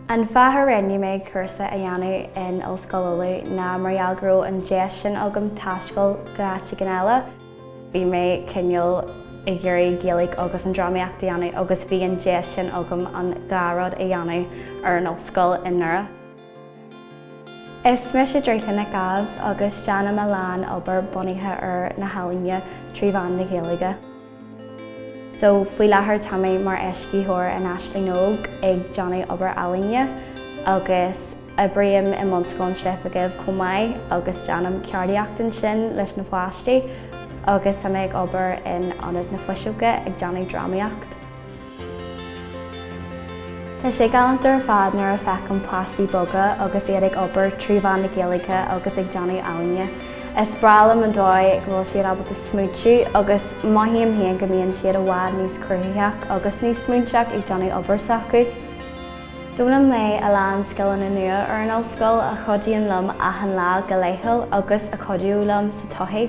An feather rinne mé cúrsa a dhéanamh in Ollscoil Uladh na mar gheall an deis sin agam taisceil go áite gan eile. Bhí mé cineal I gcúirí Gaeilge agus an dramaíocht a dhéanamh agus bhí an deis sin agam an gcárad a dhéanamh ar an Ollscoil in Nura. Is me sé Drithle Adams agus Deanna me lean obair bunaithe ar na hailíne tríomhan na Gaeilge. So faoi láthair tamí mar eiscíthóir in aislí nóg ag Johnny obair hailíne agus a bríam I monscón sreifigh commáid agus Deannam ceardaíochtain sin leis na pláistí agus tá ag obair in anad na foisiúige ag Johnny dramaíocht. Tá sé galantar ar fad nuair a feiceann pláistí boga agus iad ag obair tríomhan na Gaeilge agus ag Johnny hailíne. Is brálam an dóid bhfuil siad ábhalt a smúitiú agus maithíam haon go mbíonn siad a bhfad níos cruthaíoch agus níos smúiteach ag Johnny obair sacu. Dúnam mé a lean scileanna nua ar an Ollscoil a chudaíonn liom a an lá go léithil agus a chudaíonn liom sa tuithaí.